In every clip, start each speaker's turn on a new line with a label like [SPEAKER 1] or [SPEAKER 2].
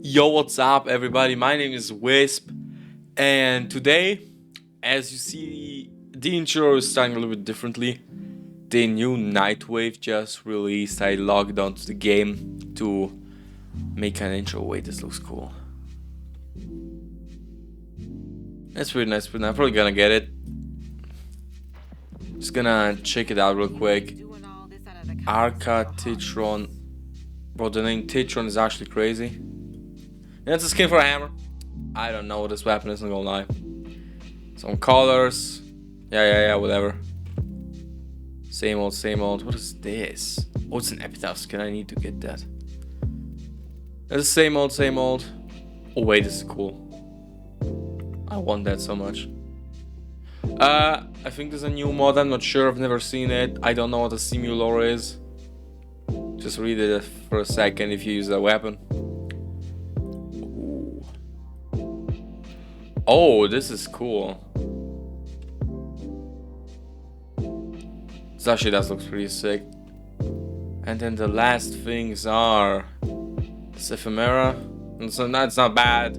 [SPEAKER 1] Yo, what's up, everybody? My name is Wisp, and today, as you see, the intro is starting a little bit differently. The new Nightwave just released. I logged onto the game to make an intro. Wait, this looks cool. That's pretty nice, but I'm probably gonna get it. Just gonna check it out real quick. Arca Titron. Bro, the name Titron is actually crazy. And it's a skin for a hammer. I don't know what this weapon is, I'm gonna lie. Some colors. Yeah, whatever. Same old, same old. What is this? Oh, it's an epitaph skin. I need to get that. It's the same old, same old. Oh, wait, this is cool. I want that so much. I think there's a new mod. I'm not sure. I've never seen it. I don't know what a simulor is. Just read it for a second if you use a weapon. Ooh. Oh, this is cool. This actually does look pretty sick. And then the last things are this ephemera. And so that's not bad.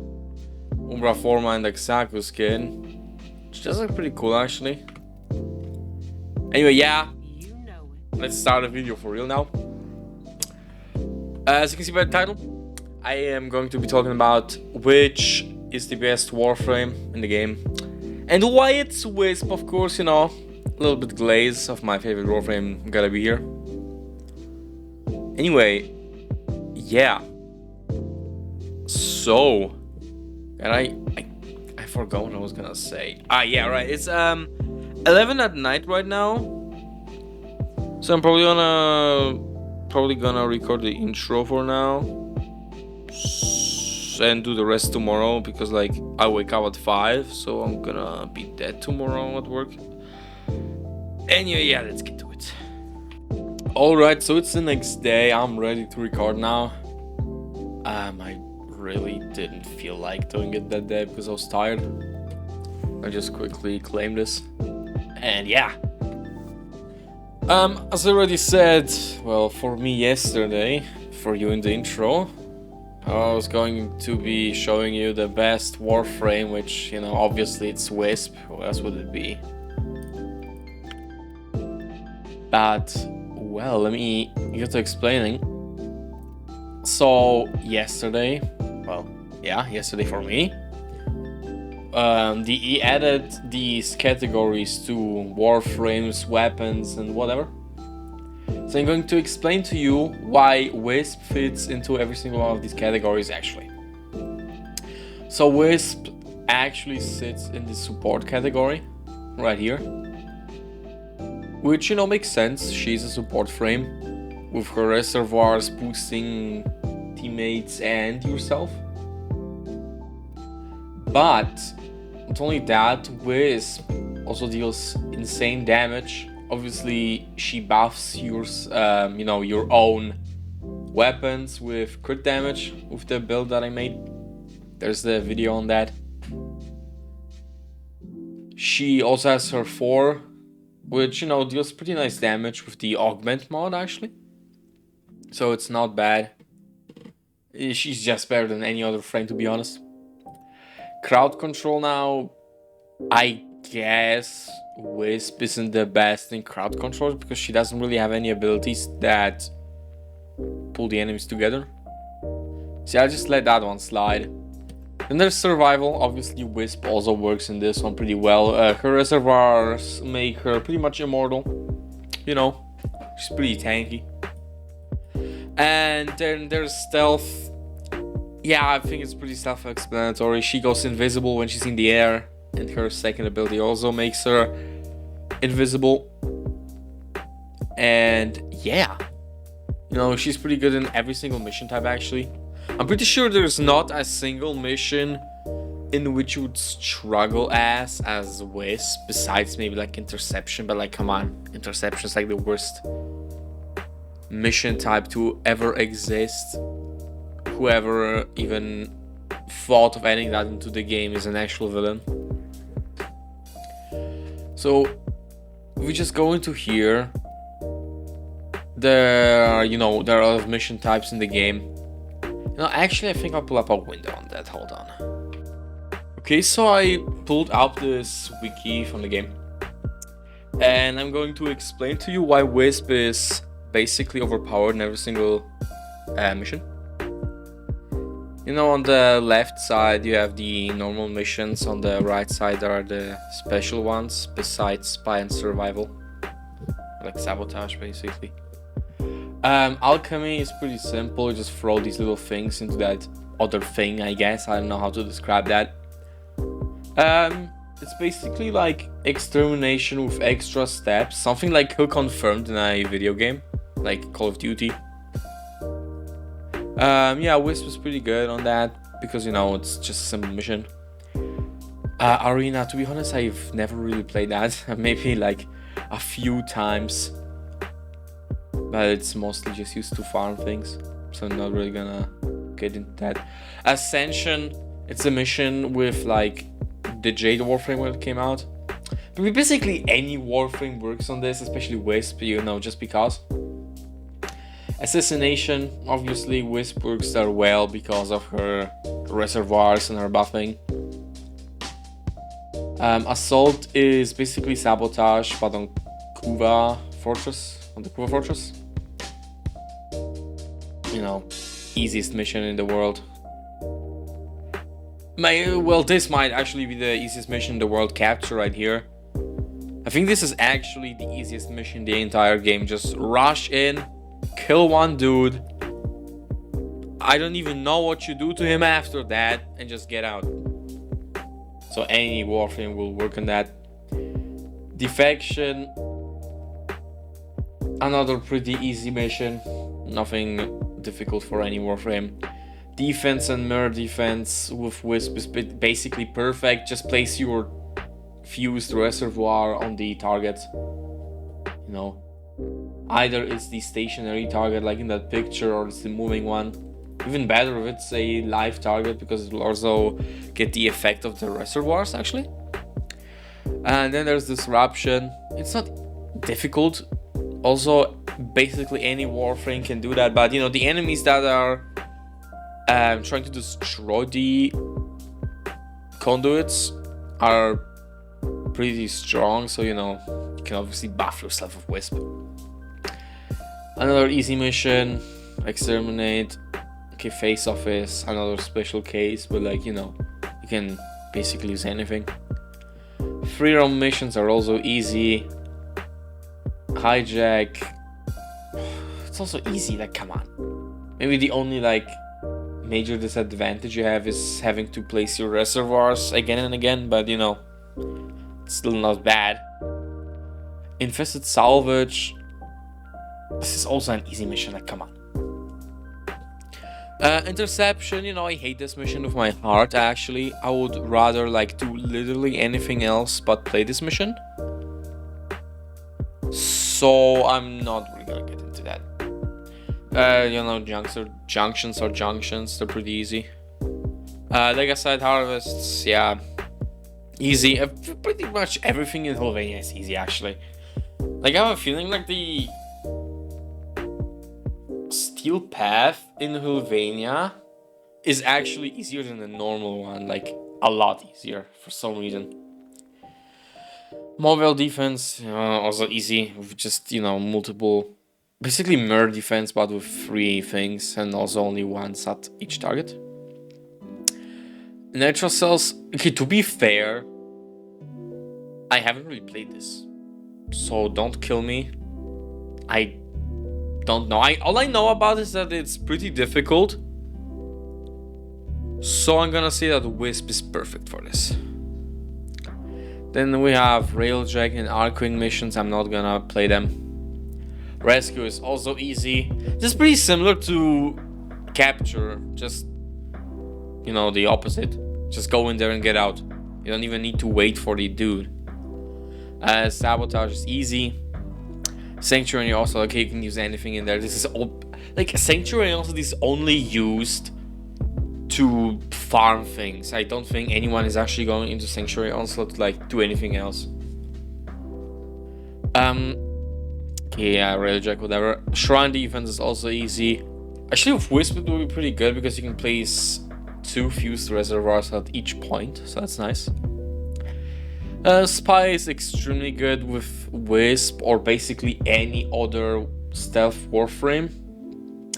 [SPEAKER 1] Umbra Forma and Exacu skin. Which does look pretty cool actually. Anyway, yeah. Let's start the video for real now. As you can see by the title, I am going to be talking about which is the best Warframe in the game. And why it's Wisp, of course, you know. A little bit glaze of my favorite Warframe gotta be here. Anyway, yeah. So, and I forgot what I was gonna say. Yeah, right. It's 11 at night right now. So I'm probably gonna record the intro for now and do the rest tomorrow because like I wake up at 5, so I'm gonna be dead tomorrow at work. Anyway, yeah, let's get to it. Alright, so it's the next day. I'm ready to record now. I really didn't feel like doing it that day because I was tired. I just quickly claimed this. And yeah. As I already said, well, for me yesterday, for you in the intro, I was going to be showing you the best Warframe, which, you know, obviously it's Wisp. Who else would it be? But, well, let me get to explaining. So, yesterday for me, he added these categories to Warframes, weapons, and whatever. So I'm going to explain to you why Wisp fits into every single one of these categories actually. So Wisp actually sits in the support category, right here. Which, you know, makes sense. She's a support frame with her reservoirs boosting teammates and yourself. But not only that, Wisp also deals insane damage. Obviously, she buffs your own weapons with crit damage with the build that I made. There's the video on that. She also has her 4, which, you know, deals pretty nice damage with the augment mod actually. So it's not bad. She's just better than any other frame, to be honest. Crowd control now, I guess Wisp isn't the best in crowd control because she doesn't really have any abilities that pull the enemies together. So I'll just let that one slide. Then there's survival. Obviously Wisp also works in this one pretty well. Her reservoirs make her pretty much immortal. You know, she's pretty tanky. And then there's stealth. Yeah, I think it's pretty self-explanatory. She goes invisible when she's in the air, and her second ability also makes her invisible. And yeah, you know, she's pretty good in every single mission type actually. I'm pretty sure there's not a single mission in which you would struggle as Wisp, besides maybe like interception, but like, come on, interception is like the worst mission type to ever exist. Whoever even thought of adding that into the game is an actual villain. So we just go into here. There are a lot of mission types in the game. No, actually, I think I'll pull up a window on that. Hold on. Okay, so I pulled up this wiki from the game. And I'm going to explain to you why Wisp is basically overpowered in every single mission. You know, on the left side you have the normal missions, on the right side there are the special ones, besides spy and survival. Like sabotage, basically. Alchemy is pretty simple, you just throw these little things into that other thing, I guess. I don't know how to describe that. It's basically like extermination with extra steps, something like Kill Confirmed in a video game, like Call of Duty. Yeah, Wisp was pretty good on that, because, you know, it's just a simple mission. Arena, to be honest, I've never really played that. Maybe like a few times, but it's mostly just used to farm things, so I'm not really gonna get into that. Ascension, it's a mission with like the Jade Warframe when it came out. But basically any Warframe works on this, especially Wisp, you know, just because. Assassination, obviously Wisp works there well because of her reservoirs and her buffing. Assault is basically sabotage, but on Kuva Fortress, You know, easiest mission in the world. Well, this might actually be the easiest mission in the world, capture right here. I think this is actually the easiest mission in the entire game. Just rush in, kill one dude. I don't even know what you do to him after that, and just get out. So any Warframe will work on that. Defection, another pretty easy mission. Nothing difficult for any Warframe. Defense and mirror defense with Wisp is basically perfect. Just place your fused reservoir on the target. You know, either it's the stationary target like in that picture, or it's the moving one. Even better if it's a live target, because it will also get the effect of the reservoirs actually. And then there's disruption. It's not difficult. Also, basically any Warframe can do that, but you know, the enemies that are trying to destroy the conduits are pretty strong, so you know, you can obviously buff yourself with Wisp. Another easy mission, exterminate. Okay, face off is another special case, but like, you know, you can basically use anything. Free roam missions are also easy. Hijack, it's also easy, like, come on. Maybe the only like major disadvantage you have is having to place your reservoirs again and again, but you know, it's still not bad. Infested salvage, this is also an easy mission, like, come on. Interception, you know, I hate this mission with my heart actually. I would rather like do literally anything else but play this mission. So I'm not really gonna get into that. You know, junctions, they're pretty easy. Legasite harvests, yeah, easy. Pretty much everything in Helvania is easy actually. Like, I have a feeling like the steel path in Helvania is actually easier than the normal one, like a lot easier for some reason. Mobile defense, also easy, with just, you know, multiple, basically mirror defense, but with 3 things, and also only once at each target. Natural cells, okay, to be fair, I haven't really played this, so don't kill me. I don't know. All I know about is that it's pretty difficult, so I'm gonna say that Wisp is perfect for this. Then we have Railjack and Arcwing missions. I'm not gonna play them. Rescue is also easy. This is pretty similar to Capture, just, you know, the opposite. Just go in there and get out. You don't even need to wait for the dude. Sabotage is easy. Sanctuary also, okay, you can use anything in there. This is all, like, Sanctuary also is only used to farm things. I don't think anyone is actually going into Sanctuary Onslaught to like do anything else. Okay, yeah, Railjack, whatever. Shrine defense is also easy. Actually, with Wisp it will be pretty good because you can place 2 fused reservoirs at each point, so that's nice. Spy is extremely good with Wisp or basically any other stealth Warframe.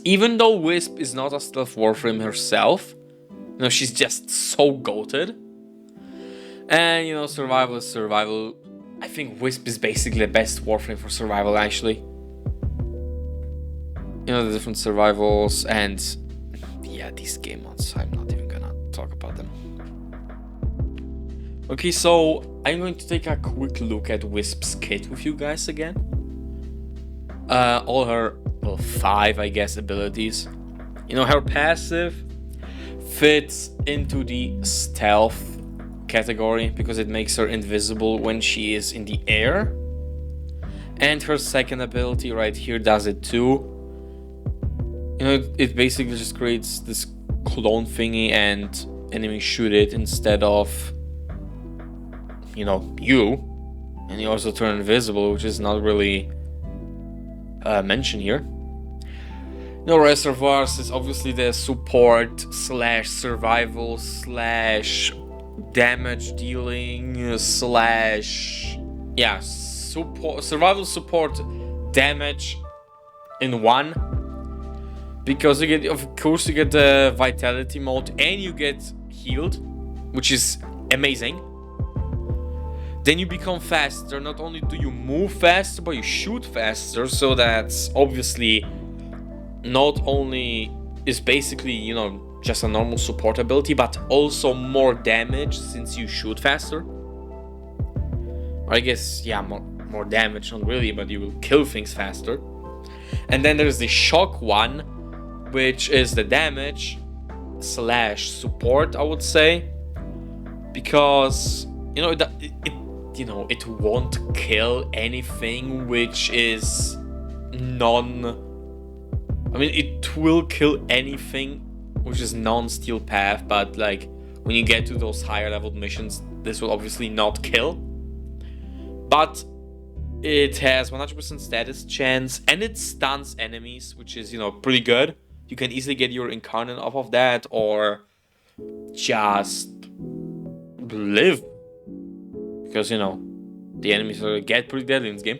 [SPEAKER 1] Even though Wisp is not a stealth Warframe herself, you know, she's just so goated. And, you know, survival is survival. I think Wisp is basically the best Warframe for survival, actually. You know, the different survivals and... yeah, these game mods, I'm not even gonna talk about them. Okay, so I'm going to take a quick look at Wisp's kit with you guys again. All her, well, 5, I guess, abilities. You know, her passive fits into the stealth category because it makes her invisible when she is in the air. And her second ability right here does it too. You know, it basically just creates this clone thingy and enemies shoot it instead of, you know, you. And you also turn invisible, which is not really mentioned here. You know, reservoirs is obviously the support slash survival slash damage dealing slash, yeah, support, survival, support, damage in one. Because you get, of course, you get the vitality mode and you get healed, which is amazing. Then you become faster. Not only do you move faster, but you shoot faster. So that's obviously not only is basically, you know, just a normal support ability, but also more damage since you shoot faster. Or I guess, yeah, more damage, not really, but you will kill things faster. And then there's the shock one, which is the damage slash support, I would say, because, you know, it won't kill anything which is I mean, it will kill anything which is non-steel path, but like when you get to those higher level missions, this will obviously not kill. But it has 100% status chance and it stuns enemies, which is, you know, pretty good. You can easily get your incarnate off of that or just live. Because, you know, the enemies get pretty deadly in this game.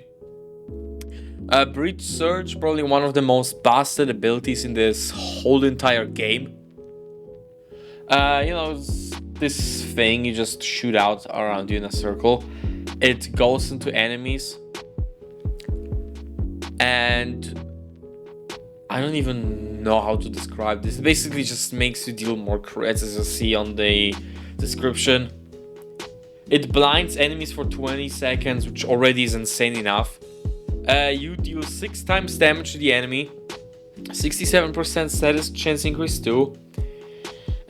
[SPEAKER 1] Breach Surge, probably one of the most busted abilities in this whole entire game. You know, this thing you just shoot out around you in a circle. It goes into enemies. And I don't even know how to describe this. It basically just makes you deal more crits, as you see on the description. It blinds enemies for 20 seconds, which already is insane enough. You deal 6 times damage to the enemy. 67% status chance increase too.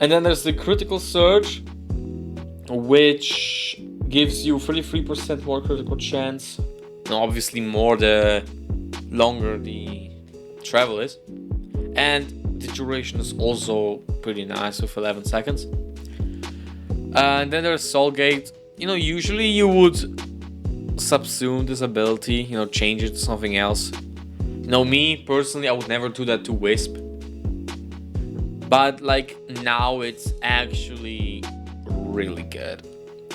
[SPEAKER 1] And then there's the critical surge, which gives you 33% more critical chance. And obviously more the longer the travel is. And the duration is also pretty nice with 11 seconds. And then there's Soul Gate. You know, usually you would subsume this ability, you know, change it to something else. You know, me personally, I would never do that to Wisp. But like now it's actually really good.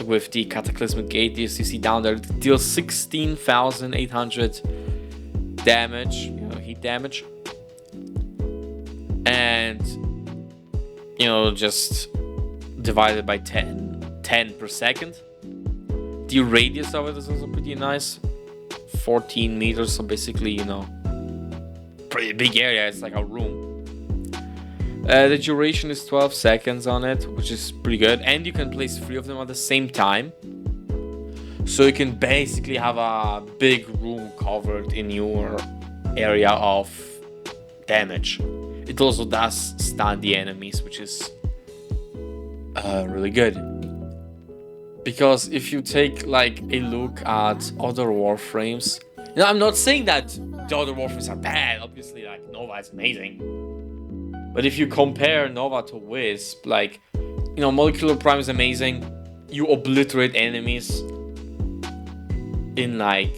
[SPEAKER 1] With the Cataclysmic Gate, you see down there, it deals 16,800 damage, you know, heat damage. And, you know, just divided by 10 per second. The radius of it is also pretty nice. 14 meters, so basically, you know, pretty big area. It's like a room. The duration is 12 seconds on it, which is pretty good. And you can place 3 of them at the same time. So you can basically have a big room covered in your area of damage. It also does stun the enemies, which is really good. Because if you take like a look at other Warframes, you know, I'm not saying that the other Warframes are bad. Obviously, like Nova is amazing. But if you compare Nova to Wisp, like, you know, Molecular Prime is amazing. You obliterate enemies in like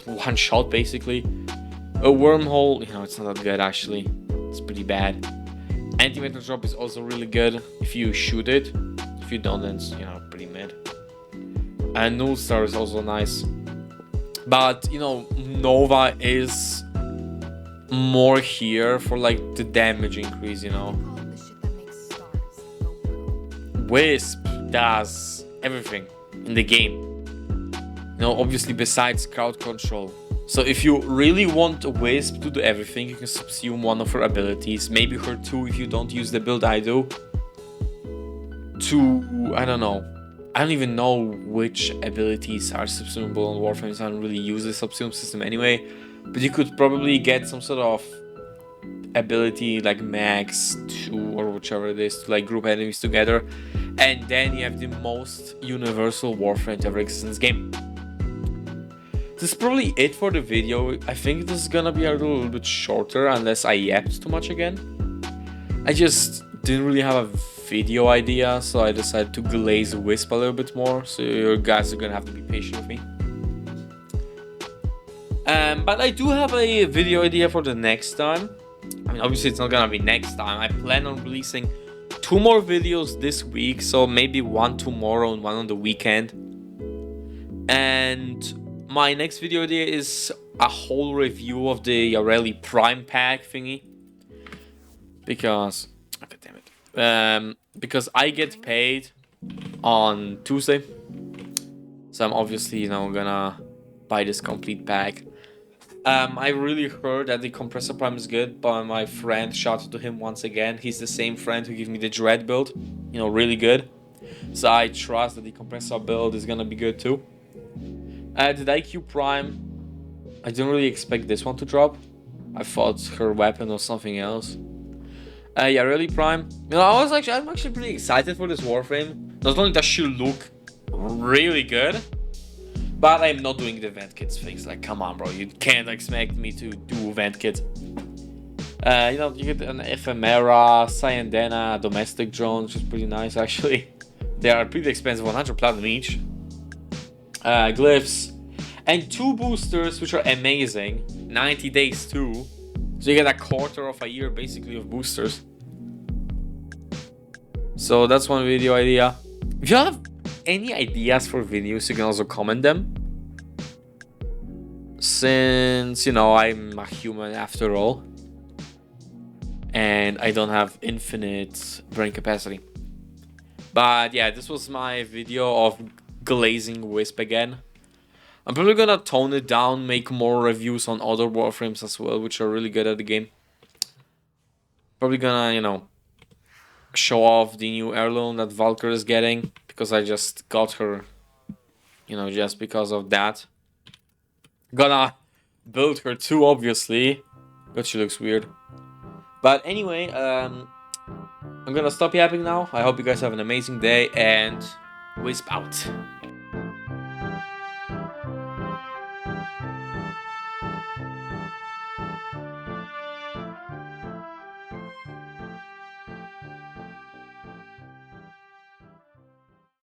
[SPEAKER 1] one shot, basically. A Wormhole, you know, it's not that good actually. It's It's pretty bad. Antimatter drop is also really good if you shoot it. If you don't, then it's, you know, pretty mid. And Null Star is also nice. But, you know, Nova is more here for like the damage increase, you know. Wisp does everything in the game. You know, obviously besides crowd control. So if you really want Wisp to do everything, you can subsume one of her abilities. Maybe her 2 if you don't use the build I do. To, I don't know. I don't even know which abilities are subsumable on Warframe, so I don't really use the subsume system anyway. But you could probably get some sort of ability like max 2 or whichever it is to like group enemies together. And then you have the most universal Warframe to ever exist in this game. This is probably it for the video. I think this is gonna be a little bit shorter unless I yapped too much again. I just didn't really have a video idea, so I decided to glaze Wisp a little bit more, so you guys are gonna have to be patient with me. But I do have a video idea for the next time. I mean, obviously it's not gonna be next time. I plan on releasing 2 more videos this week, so maybe 1 tomorrow and 1 on the weekend. And my next video idea is a whole review of the Yareli Prime pack thingy. Because, god damn it. Because I get paid on Tuesday. So I'm obviously, you know, gonna buy this complete pack. I really heard that the Compressor Prime is good, but my friend, shout out to him once again. He's the same friend who gave me the Dread build. You know, really good. So I trust that the Compressor build is gonna be good too. The IQ Prime, I didn't really expect this one to drop. I thought her weapon was something else. Yeah, really Prime. You know, I'm actually pretty excited for this Warframe. Not only does she look really good, but I'm not doing the vent kits things. Like, come on, bro, you can't expect me to do vent kits. You know, you get an Ephemera, Cyandena, domestic drone, which is pretty nice actually. They are pretty expensive, 100 platinum each. Glyphs, and 2 boosters, which are amazing. 90 days too, so you get a quarter of a year basically of boosters. So that's one video idea. If you have any ideas for videos, you can also comment them, since, you know, I'm a human after all and I don't have infinite brain capacity. But yeah, this was my video of glazing Wisp again. I'm probably gonna tone it down, make more reviews on other Warframes as well, which are really good at the game. Probably gonna, you know, show off the new heirloom that Valkyr is getting, because I just got her, you know, just because of that. Gonna build her too, obviously, but she looks weird. But anyway, I'm gonna stop yapping now. I hope you guys have an amazing day, and Wisp out.